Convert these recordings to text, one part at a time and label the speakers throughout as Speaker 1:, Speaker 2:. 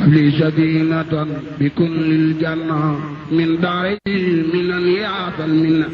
Speaker 1: لي سكينة بكل الجنة من داري من يعطى المنة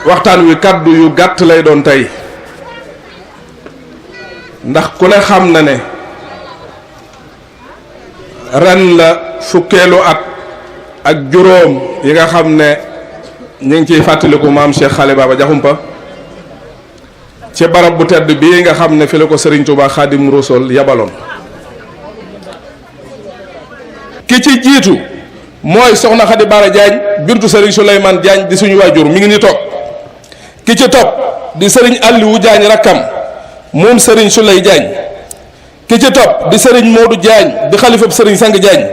Speaker 2: waxtaan wi kàddu yu gàtt lay doon tey ndax ku ne xam na ne ren la fukkeelu at ak juróom yi nga xam ne ñu ngi ciy fàttaliku maam Cheikh Xale Baba Jaxumpa ci barab bu tedd bii nga xam ne fi la ko Serigne Touba Xaadim Rasuul yabaloon ki ci jiitu mooy soxna Xadi Bara Diagne bintu Serigne Souleymane Diagne di suñu waajur mi ngi ni toog ki ci topp di sëriñ Aliou Diagne rakkam moom sëriñ Souley Diagne ki ci topp di sëriñ Modou Diagne di xalifab sëriñ Sang Diagne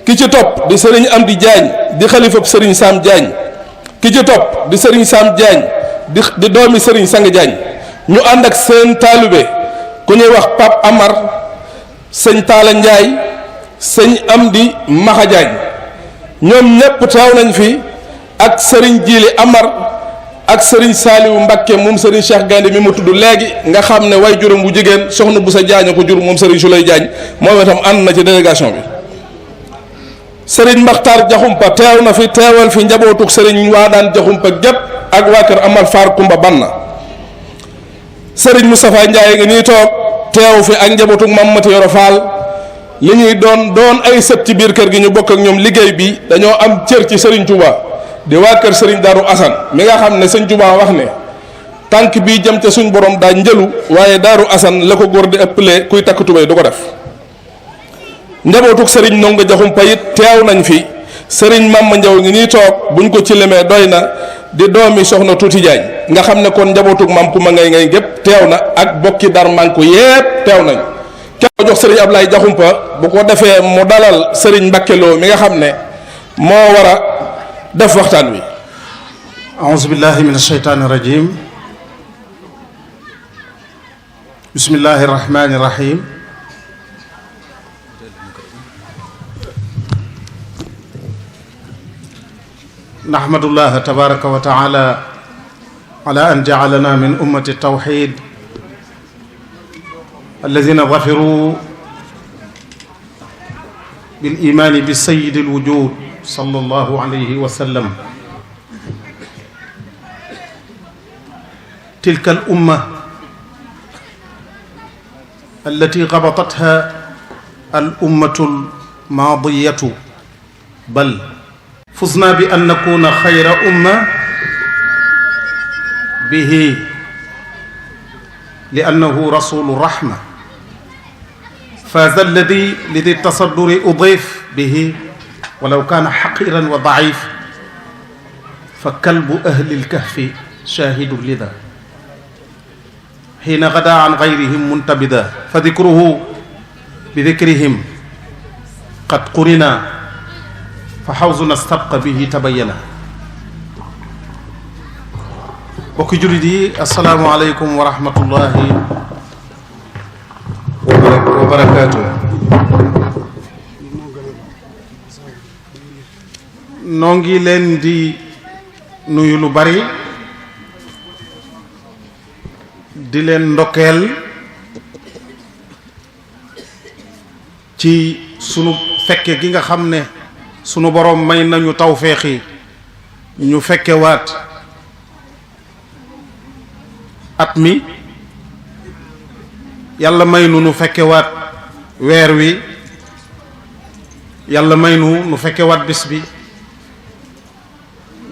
Speaker 2: ki ci topp di sëriñ Amdi Diagne di xalifab sëriñ Sam Diagne ki ci topp di sëriñ Sam Diagne di doomi sëriñ Sang Diagne ñu ànd ak seen taalibe ku ñuy wax Pape Amar sëñ Talla Ndiaye sëñ Amdi Maxa Diagne ñoom ñépp teew nañ fi ak sëriñ Jili Amar ak Serigne Saliou Mbacké moom Serigne Cheikh Gaynde mi ma tudd léegi nga xam ne way juróom bu jigéen soxna bu sa Diagne ko jur moom Serigne Souley Diagne moom itam ànd na ci délégation bi Serigne Makhtar Jaxumpa teew na fi teewal fi njabootuk Serigne Waadaan Jaxumpa gépp ak waa kër Amar Faar Kumba Banna Serigne Moustapha Ndiaye ngi nii toog teew fi ak njabootu Maam Mati Yoro Fall li ñuy doon ay sët ci biir kër gi ñu bokk ak ñoom liggéey bi dañoo am cër ci Serigne Touba di waa kër Serigne Darou Assane mi nga xam ne Serigne Touba wax ne tànk bii jëm ca suñ borom daa njëlu waaye Darou Assane la ko góor di ëppalee kuy takk tubéy du ko def. njabootuk Serigne Ndongo Diakhoumpa it teew nañ fi Serigne Mama Ndiaw ngi nii toog buñ ko ci limee doy na di doomi soxna Tuuti Jaañ nga xam ne kon njabootuk Maam Kumba ngay gépp teew na ak bokki Dar Manko yépp teew nañ. kenn jox Serigne Ablaye Diakhoumpa bu ko defee mu dalal Serigne Mbacké Lo mi nga xam ne moo war a def waxtaan wi.
Speaker 3: a'uuzu billahi min ashaytaani rajim. bismillahi rahmani rahim. nahmadullaha tabaraka wa taala ala an ja'alana min ummati tawxid alladina zafiru bil imaani bi sayyidil wujud sallallahu alayhi wa sallam. tilka al umma allati rabatatha al ummatu al maadiyatu bal fuzna bi an nakuna xayra umma bihi li annahu rasulu rahma faaza alladi lidi tasadduri udif bihi walaw kaana xaqiran wa daif fa kalbu ahli lkahfi shaahidu lida xiina gada an gayrihim muntabida fa dikruhu bi dikrihim qad qurina fa xawzuna stabqa bihi tabayyana. bokki jullit yi assalaamu aleykum wa rahmatullahi wa barakaatu. noo ngi leen di nuyu lu bari di leen ndokkeel ci sunu fekke gi nga xam ne sunu boroom may nañu tawféexi ñu fekke waat at mi yàlla may nu fekke waat weer wi yàlla may nu fekke waat bis bi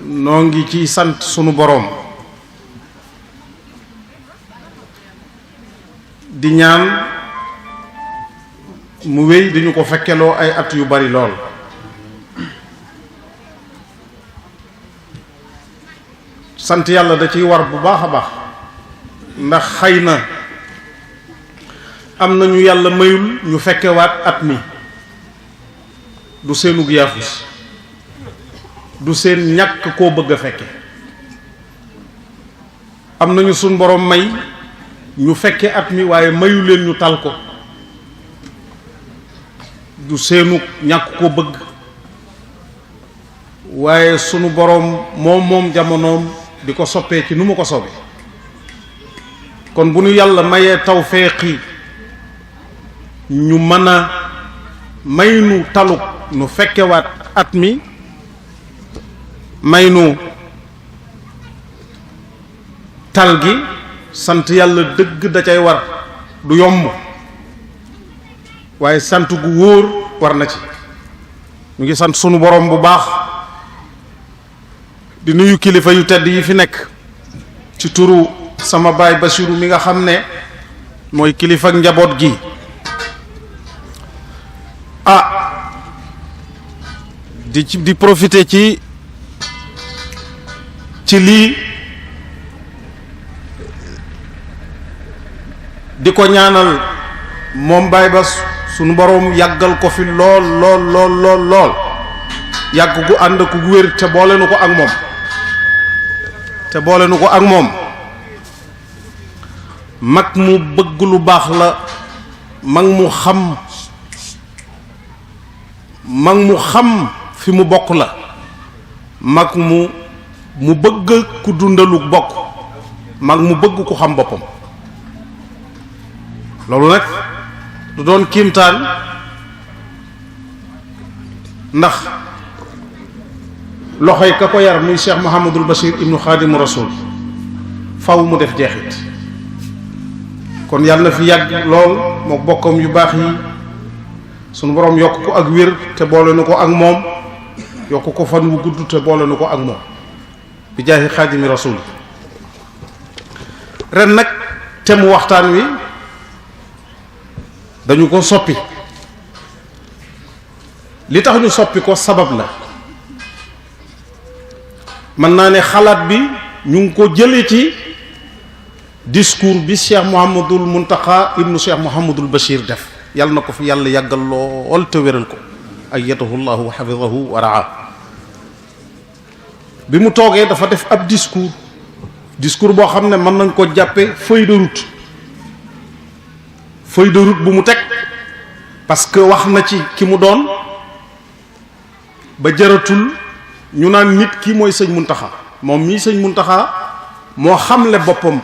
Speaker 3: noo ngi ci sant sunu boroom di ñaan mu wéy di ñu ko fekkeloo ay at yu bari lool. sant yàlla da ciy war bu baax a baax ndax xëy na am na ñu yàlla mayul ñu fekkewaat at mi du seenug yaafus du seen ñàkk koo bëgg a fekke am nañu suñ borom may ñu fekke at mi waaye mayu leen ñu tal ko du seenug ñàkk koo bëgg waaye sunu borom moom jamonoom di ko soppee ci nu mu ko soobee. kon bu nu yàlla mayee tawféexi ñu mën a may nu taluk nu fekkewaat at mi may nu tal gi sant yàlla dëgg da cay war du yomb waaye sant gu wóor war na ci. ñu ngi sant sunu borom bu baax di nuyu kilifa yu tedd yi fi nekk ci turu sama baay Basiru mi nga xam ne mooy kilifa ak njaboot gi. di profiter ci lii di ko ñaanal moom baay ba sunu boroom yàggal ko fi lool yàgg gu ànd ku wér te boole nu ko ak moom mag mu bëgg lu baax la mag mu xam fi mu bokk la mag mu bëgg ku dundalu bokk mag mu bëgg ku xam boppam. loolu nag du doon kiimtaan ndax loxoy ka ko yar muy Cheikh Mouhamadul Bachir ibnu Xaadimu Rasul faw mu def jeexit kon yàlla na fi yàgg lool moo bokkam yu baax yi sunu borom yokk ko ak wér te boole na ko ak moom yokk ko fan wu gudd te boole na ko ak moom bi jaahi xaadimi rasul. ren nag thème waxtaan wi dañu ko soppi li tax ñu soppi ko sabab la mën naa ne xalaat bi ñu ngi ko jële ci discours bi Cheikh Mouhamadul Muntaqa ibnu Cheikh Mouhamadul Bachir def yàlla na ko fi yàlla yàggal lool te wéral ko ayyadahu llahu wa xafidahu wa raa. bi mu toogee dafa def ab discours boo xam ne mën nañ ko jàppe feuille de route bu mu teg parce que wax na ci ki mu doon ba jaratul ñu naan nit ki mooy sëñ Muntaxa. moom mii sëñ Muntaxa moo xamle boppam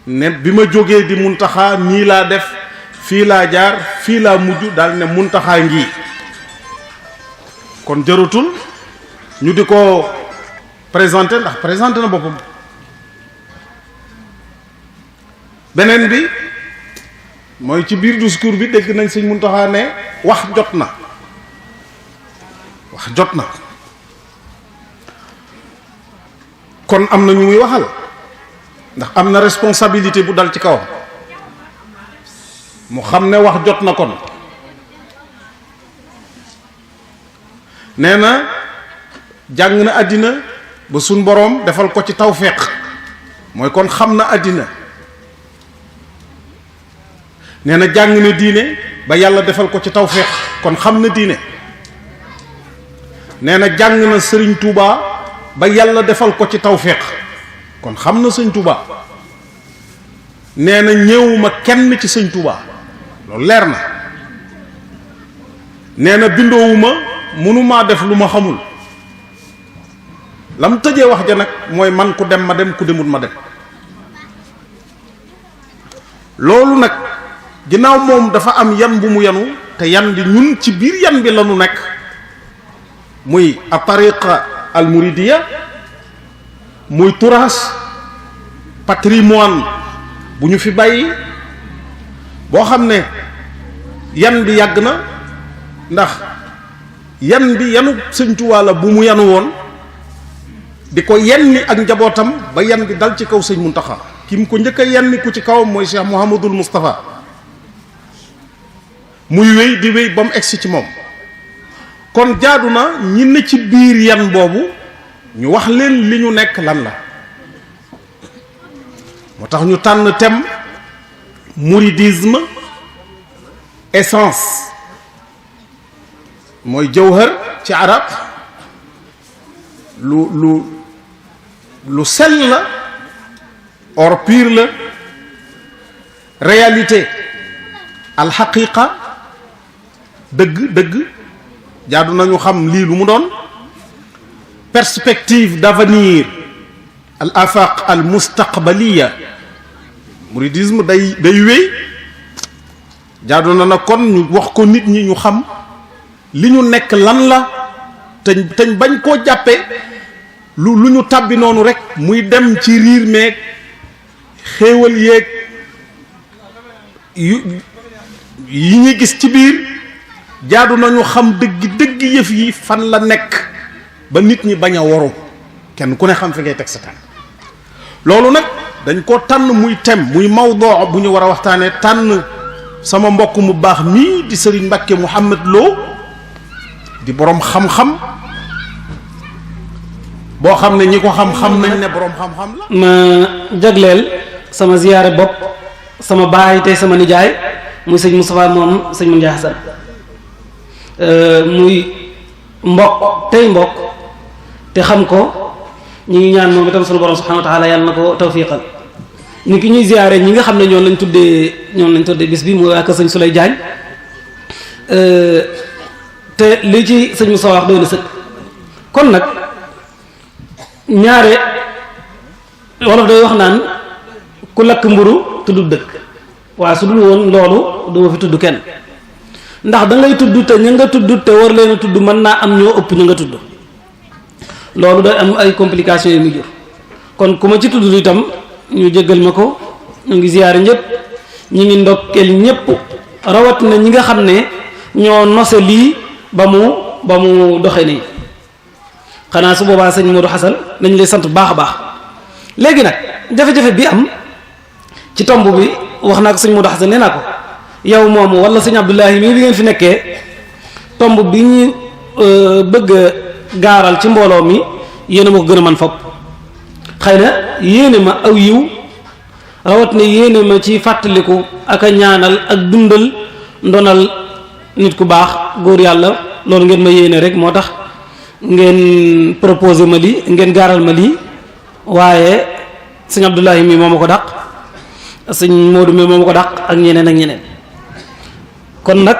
Speaker 3: ne bi ma jógee di Muntaxa nii laa def fii laa jaar fii laa mujj daal ne Muntaxa ngi kon jaratul ñu di ko présenté ndax présenté na boppam. beneen bi mooy ci biir discours bi dégg nañ sëñ Muntaxa ne wax jot na kon am na ñu muy waxal ndax am na responsabilité bu dal ci kawam mu xam ne wax jot na kon nee na jàng na àddina ba suñ boroom defal ko ci tawféex mooy kon xam na àddina. nee na jàng na diine ba yàlla defal ko ci tawféex kon xam na diine. nee na jàng na sëriñ Touba ba yàlla defal ko ci tawféex kon xam na sëñ Touba. nee na ñëwuma kenn ci sëñ Touba loolu leer na. nee na bindoowuma mënumaa def lu ma xamul lam tëjee wax ja nag mooy man ku dem ma dem ku demut ma dem. loolu nag ginnaaw moom dafa am yan bu mu yanu te yan bi ñun ci biir yan bi lañu nekk muy a tariqa al muridiya muy turaas patrimoine bu ñu fi bàyyi boo xam ne yan bi yàgg na ndax yan bi yanu Sëñ Tuubaa la bu mu yanu woon di ko yenni ak njabootam ba yan bi dal ci kaw Sëñ Muntaxa ki mu ko njëkk a yenni ku ci kawam mooy Cheikh Mouhamadul Moustapha muy wéy di wéy ba mu egsi ci moom. kon jaadu na ñi ne ci biir yan boobu ñu wax leen li ñu nekk lan la moo tax ñu tànn thème mouridisme essence mooy jawhar ci arab lu sell la or pur la réalité alxaqiqa dëgg jaadu nañu xam lii lu mu doon perspective d'avenir al afaq al mustaqbaliya mouridisme day wéy jaadu na nag kon ñu wax ko nit ñi ñu xam li ñu nekk lan la te bañ koo jàppe lu ñu tàbbi noonu rek muy dem ci riir meeg xéewal yéeg yi ñuy gis ci biir jaadu nañu xam dëgg yëf yi fan la nekk ba nit ñi bañ a waru kenn ku ne xam fi ngay teg sa tànk loolu nag dañ ko tànn muy thème muy mawduu bu ñu war a waxtaanee tànn sama mbokk mu baax mii di Serigne Mbacke Mouhamed Lo di boroom xam-xam boo xam ne ñi ko xam nañ ne boroom xam-xam la.
Speaker 4: ma jagleel sama ziyaare bopp sama baay tey sama nijaay muy sëñ Moustapha moom sëñ Moundiaye Hassan muy mbokk tey mbokk te xam ko ñu ngi ñaan moom itam sunu borom subhanahu wa taala yàlla na ko tawfiqal ni ki ñuy ziyaare ñi nga xam ne ñoom lañ tuddee bis bi muy waa kër sëñ Souley Diagne te li ci sëñ Moussa wax doy na sëkk kon nag ñaare wolof day wax naan ku lakk mburu tudd dëkk waaye su dul woon loolu duma fi tudd kenn ndax da ngay tudd te ña nga tudd te war leen a tudd mën naa am ñoo ëpp ña nga tudd loolu day am ay complications yu muy jur kon ku ma ci tudd itam ñu jéggal ma ko ñu ngi ziyaare ñëpp ñi ngi ndokkeel ñépp rawatina ñi nga xam ne ñoo nose lii ba mu doxe nii. xanaa su boobaa sëñ Modou Xasan nañ lay sant bu baax a baax. léegi nag jafe-jafe bi am ci tomb bi wax naa ko sëñ Modou Xasan nee naa ko yow moomu wala sëñ Abdoulahi mii bi ngeen fi nekkee tomb bi ñu bëgg a gaaral ci mbooloo mi yéen a ma ko gën a man fopp xëy na yéene ma aw yiw rawat ne yéene ma ci fàttaliku ak a ñaanal ak dundal ndonal nit ku baax góor yàlla loolu ngeen ma yéene rek moo tax ngeen proposé ma lii ngeen gaaral ma lii waaye sëñ Abdoulahi mi moo ma ko dàq sëñ Modou mi moo ma ko dàq ak ñeneen ak ñeneen kon nag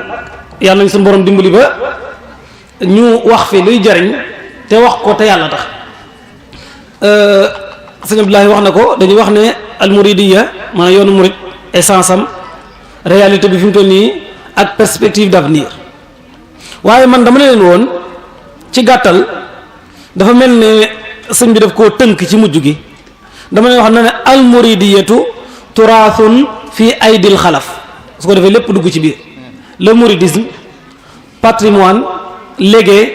Speaker 4: yàlla nañ suñu borom dimbali ba ñu wax fi luy jariñ te wax ko te yàlla tax sëñ Abdoulahi wax na ko dañuy wax ne almuridiya maanaam yoonu murid essence am réalité bi fi mu toll nii ak perspective d'avenir waaye man dama ne leen woon ci gàttal dafa mel ne sëñ bi daf koo tënk ci mujj gi dama leen wax na ne almuridiyatu turaathun fi aydil xalaf su ko defee lépp dugg ci biir le mouridisme patrimoine légué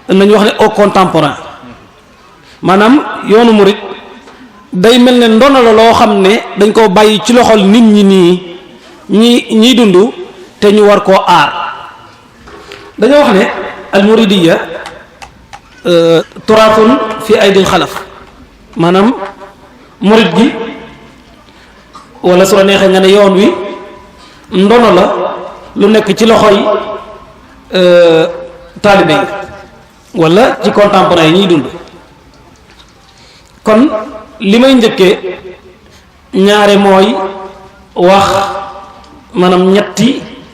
Speaker 4: nañu wax ne au contemporain maanaam yoonu murid day mel ne ndono la loo xam ne dañ koo bàyyi ci loxol nit ñi ñiy dund te ñu war koo aar dañoo wax ne almuridiya turaathun fi aydil xalaf maanaam murid gi wala su la neexee nga ne yoon wi ndono la lu nekk ci loxoy taalibe yi wala ci contemporain yi ñuy dund kon li may njëkkee ñaare mooy wax maanaam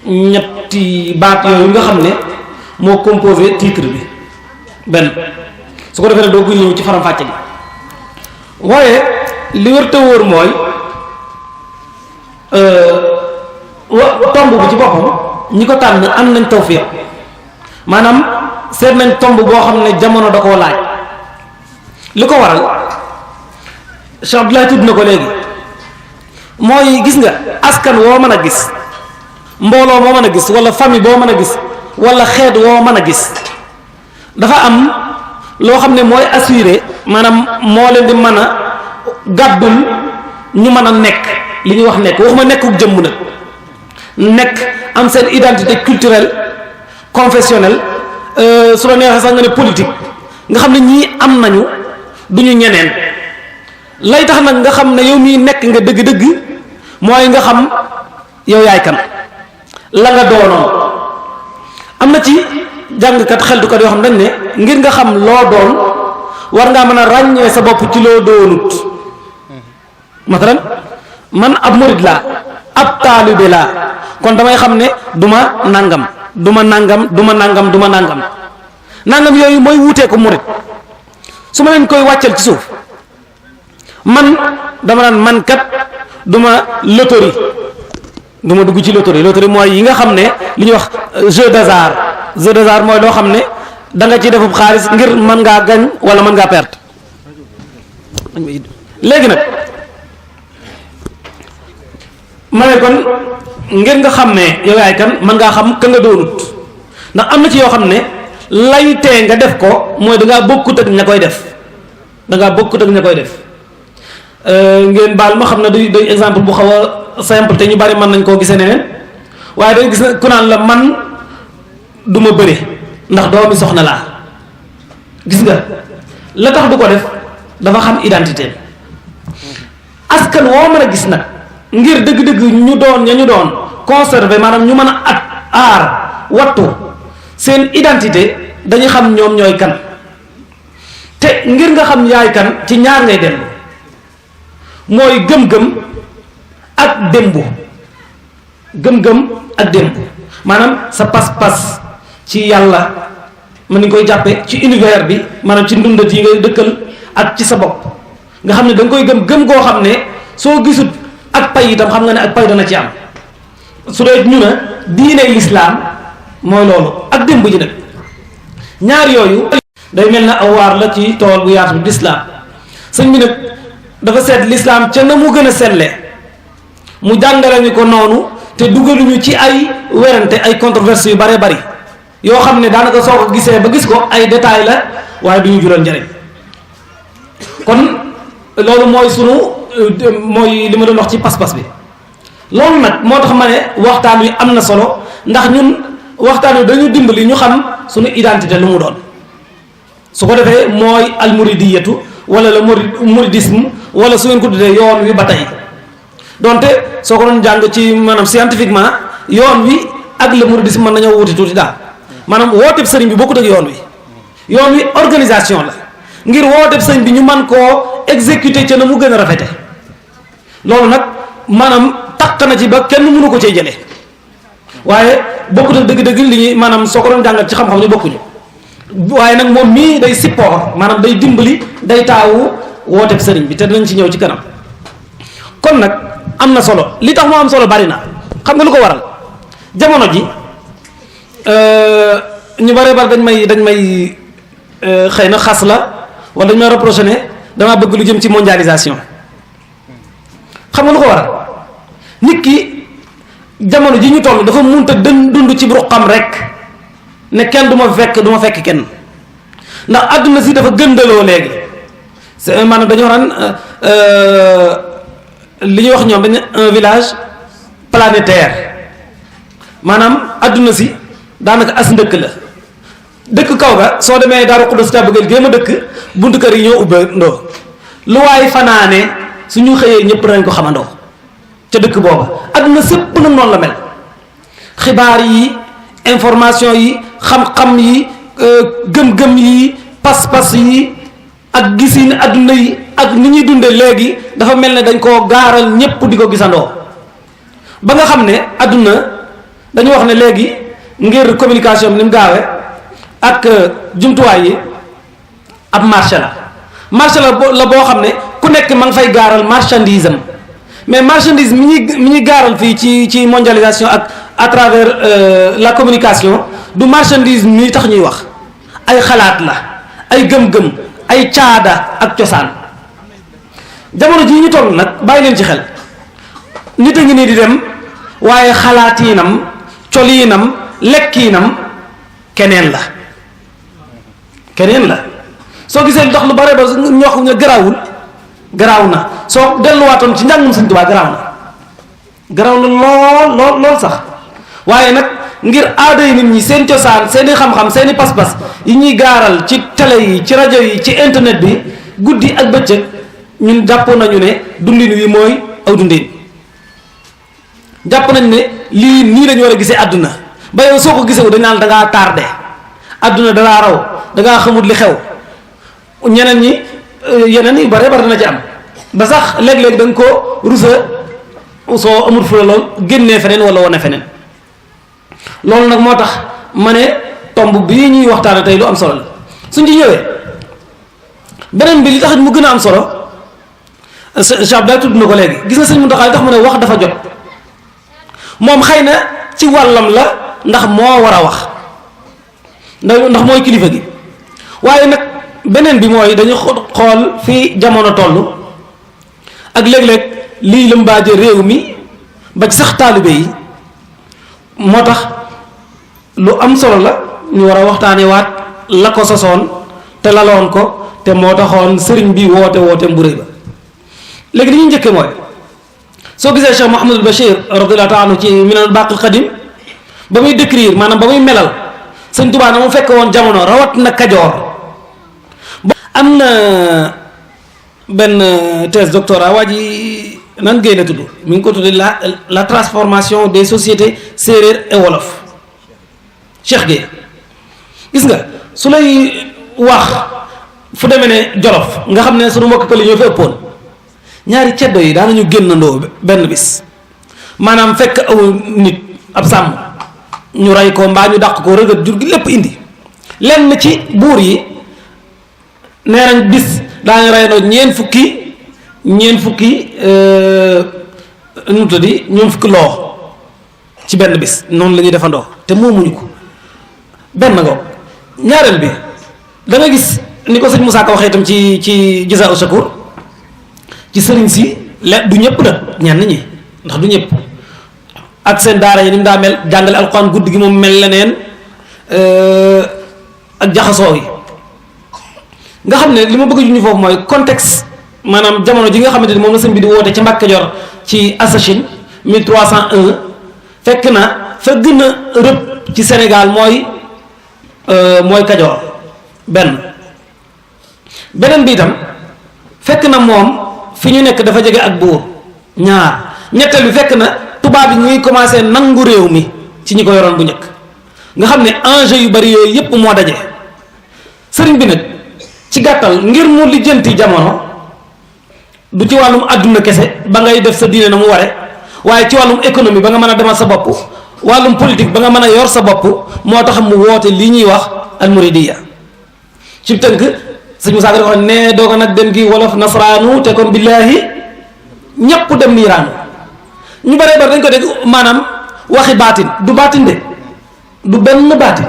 Speaker 4: ñetti baat yooyu nga xam ne moo composé titre bi benn su ko defee ne doo guy ñëw ci faram-fàcce gi waaye li wër te wóor mooy tomb bi ci boppam ñi ko tànn am nañ tawfiq maanaam seet nañ tomb boo xam ne jamono da koo laaj li ko waral Cheikh Abdoulaye tudd na ko léegi mooy gis nga askan woo mën a gis mbooloo moo mën a gis wala famille boo mën a gis wala xeet woo mën a gis dafa am loo xam ne mooy assuré maanaam moo leen di mën a gàddul ñu mën a nekk li ñuy wax nekk waxuma nekkuk jëmm nag nekk am seen identité culturelle confessionnelle su la neexee sax nga ne politique nga xam ne ñii am nañu duñu ñeneen lay tax nag nga xam ne yow mii nekk nga dëgg-dëgg mooy nga xam yow yaay kan la nga doonoon am na ci jàngkat xeltukat yoo xam dañ ne ngir nga xam loo doon war ngaa mën a ràññee sa bopp ci loo doonut masalan man ab murid laa ab taalibe laa kon damay xam ne duma nangam nangam yooyu mooy wutee ko murid su ma leen koy wàccal ci suuf man dama naan man kat duma loterie duma dugg ci loterie mooy yi nga xam ne li ñuy wax jeu d'hasard mooy loo xam ne da nga ci defub xaalis ngir mën ngaa gañ wala mën ngaa perte léegi nag ma ne kon ngir nga xam ne yow yaay kan mën ngaa xam ka nga doonut ndax am na ci yoo xam ne lay tee nga def ko mooy dangaa bokkut ak ña koy def ngeen baal ma xam ne day exemple bu xaw a simple te ñu bari mën nañ koo gisee neneen waaye day gis na ku naan la man du ma bëre ndax doomi soxna laa gis nga la tax du ko def dafa xam identité askan woo mën a gis nag ngir dëgg-dëgg ñu doon conserver maanaam ñu mën a aar wattu seen identité dañu xam ñoom ñooy kan te ngir nga xam yaay kan ci ñaar ngay dellu mooy gëm-gëm ak démbu maanaam sa pas-pas ci yàlla mën nañ koy jàppe ci univers bi maanaam ci ndundat yi ngay dëkkal ak ci sa bopp nga xam ne da nga koy gëm goo xam ne soo gisut ak pay itam xam nga ne ak pay dana ci am su dee ñu na diine lislaam mooy loolu ak démb ji nag ñaar yooyu day mel na awaar la ci tool bu yaatu bi lislaam sëñ bi nag dafa seet lislaam ca na mu gën a selle mu jàngale ñu ko noonu te dugaluñu ci ay werante ay controverses yu bare bari yoo xam ne daanaka soo ko gisee ba gis ko ay détails la waaye du ñu jural njëriñ. kon loolu mooy li ma doon wax ci pas-pas bi loolu nag moo tax ma ne waxtaan wi am na solo ndax ñun waxtaan wi dañu dimbali ñu xam suñu identité lu mu doon su ko defee mooy almuridiyatu wala le mouridisme wala su ngeen ko tuddee yoon wi ba tey donte soo ko doon jàng ci maanaam scientifiquement yoon wi ak le mouridisme mën nañoo wuti tuuti daal maanaam wooteb sëriñ bi bokkut ak yoon wi organisation la ngir wooteb sëriñ bi ñu mën koo exécuter ca na mu gën a rafete loolu nag maanaam taq na ci ba kenn mënu ko cee jëlee waaye bokkut ak dëgg-dëgg li ñuy maanaam soo ko doon jàngat ci xam-xam ni bokkuñu waaye nag moom mii day support maanaam day dimbali day taawu wooteb sëriñ bi te dinañ ci ñëw ci kanam kon nag am na solo li tax moo am solo bari na xam nga lu ko waral jamono ji ñu bare bari dañ may xëy na xas la wala dañ may reproché ne damaa bëgg lu jëm ci mondialisation xam nga lu ko waral nit ki jamono ji ñu toll dafa munta dund ci ruqam rek ne kenn du ma fekk kenn ndax àdduna si dafa gëndaloo léegi c'est maanaam dañoo naan li ñuy wax ñoom dañ un village planétaire maanaam àdduna si daanaka as ndëkk la dëkk kaw ga soo demee Daaru Xudoos ta bëggal géem a dëkk buntu kër yi ñoo ubbandoo lu waay fanaane suñu xëyee ñëpp dañ ko xamandoo ca dëkk booba àdduna sépp na noonu la mel xibaar yi information yi xam-xam yi gëm-gëm yi pas-pas yi ak gisin àdduna yi ak ni ñuy dunde léegi dafa mel ne dañ koo gaaral ñëpp di ko gisandoo ba nga xam ne àdduna dañu wax ne léegi ngir communication bi ni mu gaawee ak jumtuwaay yi ab marché la boo xam ne ku nekk ma nga fay gaaral marchandise am mais marchandise mi ñuy gaaral fii ci mondialisation ak à travers la communication du marchandise mi tax ñuy wax ay xalaat la ay gëm-gëm ay caada ak cosaan jamono jii ñu toll nag bàyyi leen ci xel nit a ngi nii di dem waaye xalaatiinam coliinam lekkiinam keneen la soo gisee dox lu bare ba ñoo xam ne garaaw na soo delluwaatoon ci njàngum Sëñ Tuubaa garaaw na lool sax waaye nag ngir aada yi nit ñi seen cosaan seen i xam-xam seen i pas-pas yi ñuy gaaral ci télé yi ci rajo yi ci internet bi guddi ak bëccëg ñun jàpp nañu ne dundin wi mooy aw dundin jàpp nañ ne lii nii lañu war a gisee àdduna ba yow soo ko gisee dañ naan da ngaa tardé àdduna dalaa raw da ngaa xamut li xew ñeneen ñi yeneen yi bare dana ci am ba sax léeg-léeg da nga ko rusa soo amul fula lool génnee feneen wala wane feneen loolu nag moo tax ma ne tomb bii ñuy waxtaane tey lu am solo la suñ ci ñëwee beneen bi li tax mu gën a am solo Cheikh Abdoulaye tudd na ko léegi gis nga sëñ Mountakha li tax mu ne wax dafa jot moom xëy na ci wàllam la ndax moo war a wax ndax mooy kilifa gi waaye nag beneen bi mooy dañu xool fii jamono toll ak léeg-léeg lii lëmbaaje réew mi ba ci sax taalibe yi moo tax lu am solo la ñu war a waxtaane waat la ko sosoon te laloon ko te moo taxoon sëriñ bi woote mburéy ba léegi li ñu njëkkee mooy soo gisee Cheikh Mouhamadul Bachir radiyallahu ta'ala anhu ci Minanul Baaqil Qadim ba muy décrire maanaam ba muy melal Sëñ Tuubaa na mu fekk woon jamono rawat na Kajoor am na benn thèse doctorat waa ji nan géy la tudd mi ngi ko tuddee la transformation des sociétés séeréer et wolof Cheikh Gueye gis nga su lay wax fu demee ne Jolof nga xam ne sunu mbokk pël yi ñoo fi ëppoon ñaari ceddo yi daanañu génnandoo benn bis maanaam fekk aw nit ab sàmm ñu rey ko mbaa ñu dàq ko rëgët jur gi lépp indi lenn ci buur yi nee nañ bis daañu reyloo ñeent fukki nu mu tuddi ñoom fukki loo ci benn bis noonu la ñuy defandoo te moomuñu ko benn ngo ñaareel bi da nga gis ni ko sëñ Moussa Ka waxee itam ci Jazaa u Shakur ci sëriñ si du ñëpp nag ñenn ñi ndax du ñëpp ak seen daara yi ni mu daa mel jàngale alxuraan guddi gi moom mel leneen ak jaxasoo yi nga xam ne li ma bëgg a junj foofu mooy contexte maanaam jamono ji nga xamante ni moom la sëñ bi di woote ci Mbàkke Kajoor ci Assachine 1301 fekk na fa gën a rëb ci Sénégal mooy Kajoor beneen bi itam fekk na moom fi ñu nekk dafa jege ak buur ñetteel bi fekk na tubaab yi ñuy commencé nangu réew mi ci ñi ko yoroon bu njëkk nga xam ne enjeu yu bari yooyu yépp moo daje sëriñ bi nag ci gàttal ngir mu lijjanti jamono du ci wàllum àdduna kese ba ngay def sa diine na mu ware waaye ci wàllum économie ba nga mën a demal sa bopp wàllum politique ba nga mën a yor sa bopp moo tax mu woote li ñuy wax almuridiya ci tënk sëñ Musaa Ka wax ne dooga nag dem gi wolof nasraanu te kon billaahi ñépp dem niiraanu ñu bare dañ ko dégg maanaam waxi baatin du baatin de du benn baatin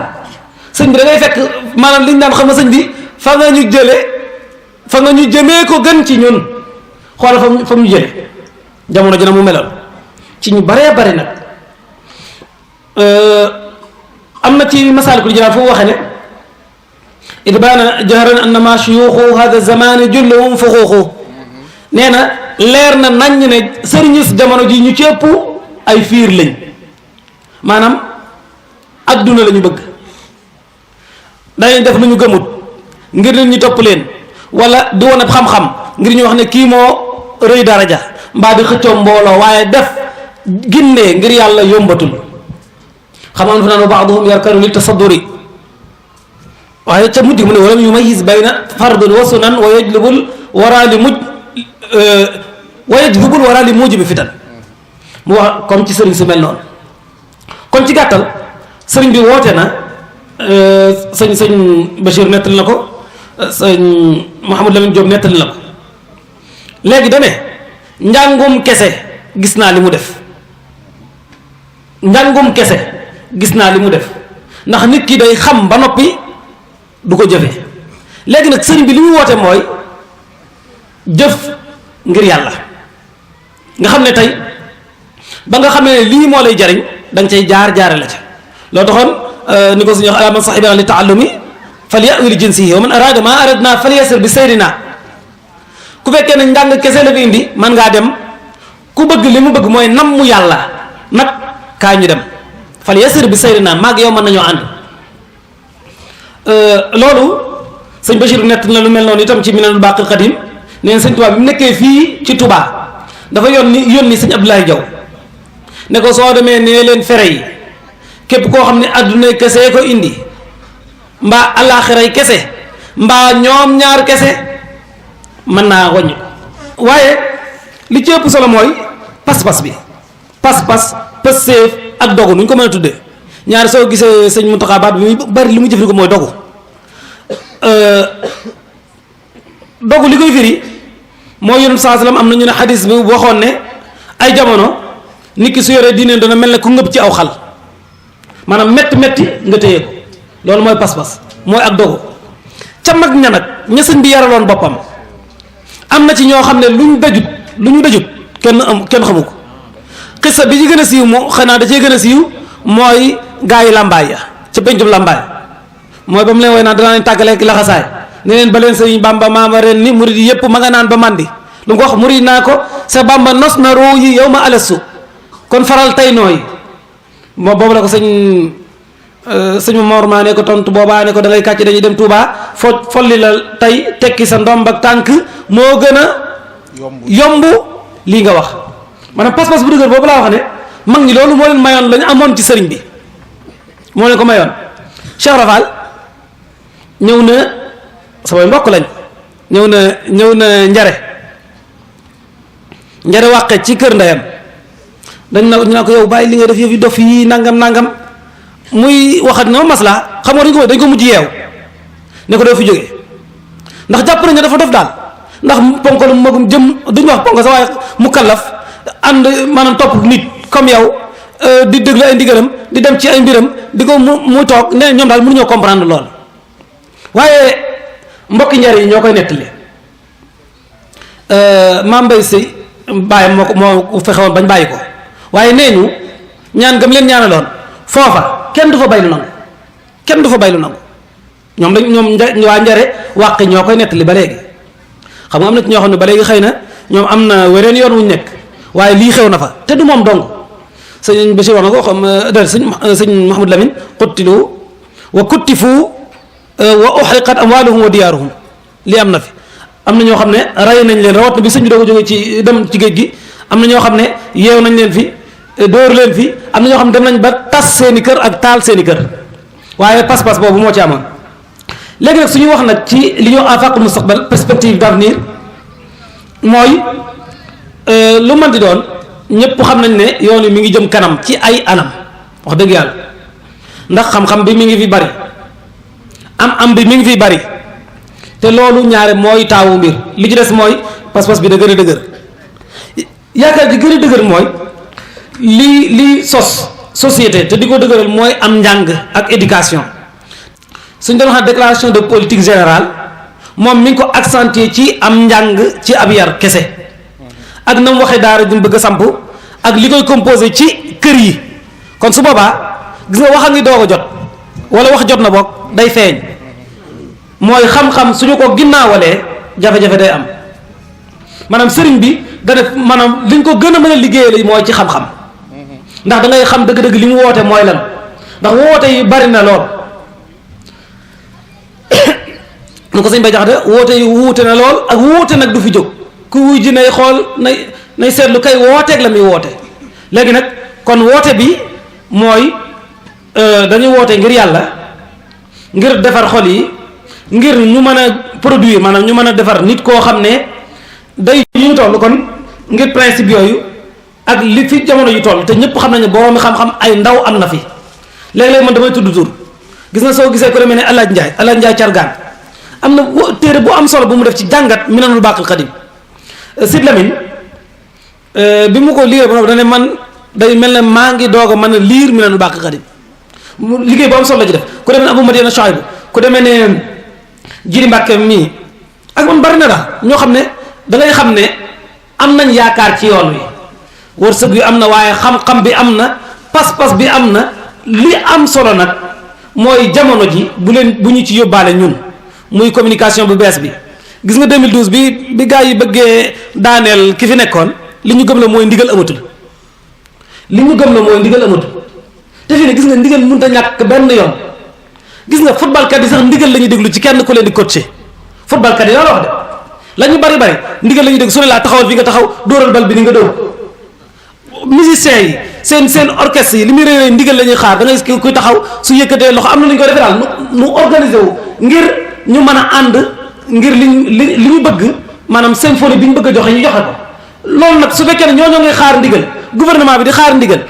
Speaker 4: sëñ bi da ngay fekk maanaam liñ daan xam nga sëñ bi fa nga ñu jëmee ko gën ci ñun xoola fa ñu jële jamono ji na mu meloon ci ñu baree bari nag am na ci Masaalikul Jinaan fu mu waxee ne id baana jahran annama shuyuuxu hada zamani julluhum fuxuuxu nee na leer na naññ ne sëriñus jamono ji ñu ci ëpp ay fiir lañ maanaam adduna la ñu bëgg dañuy def lu ñu gëmut ngir nit ñi topp leen wala di wone xam-xam ngir ñu wax ne kii moo rëy daraja mbaa di xëccoo mbooloo waaye def ginnee ngir yàlla yombatul xam am fa naan wa baaduhum yarkanu li tasadduri waaye ca mujj mu ne walam yumayyiz bayna fardun wa sunan wa yajlubul wara li mujibi fitan mu wax comme ci sëriñ su mel noonu kon ci gàttal sëriñ bi woote na sëñ Bachir nettali na ko sëñ Mouhamadou Lamine Diop nettali na ko léegi dane njàngum kese gis naa li mu def ndax nit ki day xam ba noppi du ko jëfe léegi nag sëriñ bi li muy woote mooy jëf ngir yàlla nga xam ne tey ba nga xamee ne lii moo lay jariñ da nga cay jaare la ca loo taxoon ni ko suñu wax man sahibana li taallumi falyawi li jinsihi wa man arada ma aradna falyasir bi sayrina ku fekkee ne njàng kese la fi indi man ngaa dem ku bëgg li mu bëgg mooy nam mu yàlla nag kaa ñu dem falyasir bi sayrina maag yow mën nañoo ànd loolu sëñ Bachir nett na lu mel noonu itam ci Minanul Baaqil Qadiim neen sëñ Tuubaa bi mu nekkee fii ci Touba dafa yónni sëñ Abdoulaye Diaw ne ko soo demee nee leen fere yi képp koo xam ne adduna kese ko indi mbaa alaaxiray kese mbaa ñoom ñaar kese mën naa wàññi waaye li ci ëpp solo mooy pas-pas bi pas-pas pësseef ak dogu nu ñu ko mën a tuddee ñaari soo gisee sëñ Muntaxa baat bi muy bari li mu jëfandikoo mooy dogu dogu li koy firi mooy Yonent saa sallam am na ñu ne xadis bi waxoon ne ay jamono nit ki su yoree diine dana mel ne ku ngëb ci aw xal maanaam metti nga téye ko loolu mooy pas-pas mooy ak dogu ca mag ña nag ña sëñ bi yaraloon boppam am na ci ñoo xam ne lu ñu dajut kenn xamu ko xissa bi ci gën a siiw moo xanaa da cee gën a siiw mooy gaa yi làmbaay ya ca pencum làmbaay mooy ba mu leen woy naan danaa leen tàggaleek laxasaay ne leen ba leen sëriñ Bamba maama ren ni murid yi yëpp ma nga naan ba màndi lu mu ko wax murid naa ko sa Bamba nos na roo yi yow ma alastu kon faral tey nooyi moo boobu la ko sëñ Mor maa ne ko tontu boobaa ne ko da ngay kàcc dañuy dem Touba folli la tey tekki sa ndomb ak tànk moo gën a yomb lii nga wax maanaam pas-pas bu dëgër boobu laa wax ne mag ñi loolu moo leen mayoon lañu amoon ci sëriñ bi moo leen ko mayoon Cheikh Rafal ñëw na samay mbokk lañ ñëw na njare wàqe ci kër ndeyam ñu naa ko yow bàyyi li nga def yëf yi dof yi nangam muy waxat na masla xam nga dañ ko mujj yeew ne ko doo fi jógee ndax jàpp nañ ne dafa dof daal ndax ponkalu magum jëm duñu wax ponk sa waaye mu kallaf ànd maanaam topp nit comme yow di déglu ay ndigalam di dem ci ay mbiram di ko mu toog ne ñoom daal mënuñoo comprendre lool waaye mbokki njare yi ñoo koy nettali Mame Mbaye Sèye bàyyam moo fexewoon bañ bàyyi ko waaye nee ñu ñaan gam leen ñaanaloon foofa kenn du fa bay lu nangu kenn du fa bay lu nangu ñoom waa njare wàqi ñoo koy nettali ba léegi xam nga am na ci ñoo xam ne ba léegi xëy na ñoom am na weneen yoon wuñ nekk waaye lii xew na fa te du moom dong sëñ Bachir wax na ko xam dal sëñ Mouhamadou Lamine quttilu wa kuttifu wa uhriqat amwaluhum wa diyaaruhum lii am na fi am na ñoo xam ne rey nañ leen rawat na bi sëñ bi doo ko jógee ci dem ci géej gi am na ñoo xam ne yeew nañ leen fi dóor leen fi am na ñoo xam ne dem nañ ba tas seeni kër ak taal seeni kër waaye pas-pas boobu moo ci amoon léegi nag suñu wax nag ci li ñuy afaqul mustaqbal perspective d'avenir mooy lu mën di doon ñëpp xam nañ ne yoon wi mi ngi jëm kanam ci ay anam wax dëgg yàlla ndax xam-xam bi mi ngi fi bari am bi mi ngi fi bari te loolu ñaare mooy taawu mbir li ci des mooy pas-pas bi da gën a dëgër yaakaar ji gën a dëgër mooy li sos société te di ko dëgëral mooy am njàng ak éducation suñ doon wax déclaration de politique générale moom mi ngi ko accentuer ci am njàng ci ab yar kese ak na mu waxee daara ju bëgg a samp ak li koy composé ci kër yi kon su boobaa gis nga wax a ngi doog a jot wala wax jot na boog day feeñ mooy xam-xam suñu ko ginnaawalee jafe-jafe day am maanaam sëriñ bi da def maanaam liñ ko gën a mën a liggéeyal mooy ci xam-xam ndax da ngay xam dëgg-dëgg li mu woote mooy lan ndax woote yi bari na lool nu ko sëñ bay jaxate woote yi wuute na lool ak wuute nag du fi jóg ku wuy ji nay xool nay seetlu kay wooteeg la muy woote léegi nag kon woote bi mooy dañuy woote ngir yàlla ngir defar xol yi ngir ñu mën a produire maanaam ñu mën a defar nit koo xam ne day ñu toll kon ngir principe yooyu ak li fi jamono yu toll te ñëpp xam nañ ne boroomi xam-xam ay ndaw am na fi léeg-léeg man damay tudd tur gis na soo gisee ko demee ne Alaaji Njaay Cargaan am na téere bu am solo bu mu def ci jàngat Minanul Baaqil Qadiim Sid Lamine bi mu ko liggéey ba noppi da ne man day mel ne maa ngi doog a mën a liir Minanul Baaqil Qadiim liggéey bu am solo la ci def ku demee ne Abu Madiana Shuayb ku demee ne Jiri Mbàkke mii ak man bari na daal ñoo xam ne da ngay xam ne am nañ yaakaar ci yoon wi wërsëg bi am na waaye xam-xam bi am na pas-pas bi am na li am solo nag mooy jamono ji bu ñu ci yóbbaale ñun muy communication bu bees bi gis nga 2012 bi gaa yi bëggee daaneel ki fi nekkoon li ñu gëm la mooy ndigal amatul te fii ne gis nga ndigal mënut a ñàkk benn yoon gis nga footballkat yi sax ndigal la ñuy déglu ci kenn ku leen di coacher footballkat yi loolu wax de la ñu bari ndigal la ñuy déglu su ne laa taxawal fi nga taxaw dóoral bal bi ni nga dóor musiciens yi seen orchestre yi li muy réeré ndigal la ñuy xaar da ngay kuy taxaw su yëkkatee loxo am na lu ñu koy defee daal nu organisé wu ngir ñu mën a ànd ngir li ñu bëgg maanaam symphonie bi ñu bëgg a joxe ñu joxe ko loolu nag su fekkee ne ñoo ngay xaar ndigal gouvernement bi di xaar ndigal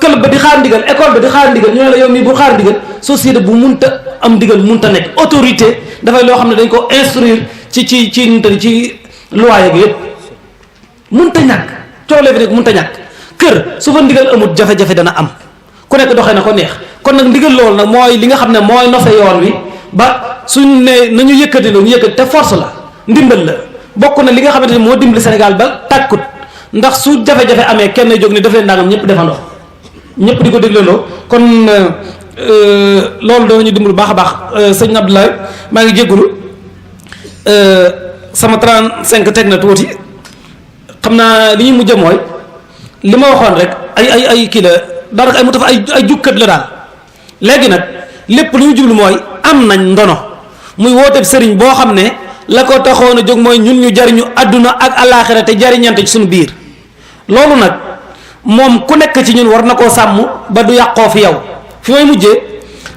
Speaker 4: club ba di xaar ndigal école ba di xaar ndigal ñoo ne la yow mii bu xaar ndigal société bu munta am ndigal munta nekk autorité dafay loo xam ne dañ ko instruire ci loi yeeg yëpp munta ñàkk coolee fi nekk munta ñàkk kër su fa ndigal amut jafe-jafe dana am ku nekk doxee na ko neex kon nag ndigal loolu nag mooy li nga xam ne mooy nose yoon wi ba suñ ne nañu yëkkati la ñu yëkkati te force la ndimbal la bokk na li nga xamante ne moo dimbali Sénégal ba tàkkut ndax su jafe-jafe amee kenn jóg ni daf leen ndàngam ñëpp defandoo ñëpp di ko déglandoo kon loolu danañu dimbali baax a baax sëñ Abdoulaye maa ngi jéggulu sama 35 teg na tuuti xam naa li ñuy mujj mooy li ma waxoon rek ay kii la daanaka ay mu tafa ay jukkat la daal léegi nag lépp lu ñu jublu mooy am nañ ndono muy wooteeb sëriñ boo xam ne la ko taxoon a jóg mooy ñun ñu jariñu àdduna ak àllaaxira te jariñante ci suñu biir loolu nag moom ku nekk ci ñun war na koo sàmm ba du yàqoo fi yow fi may mujjee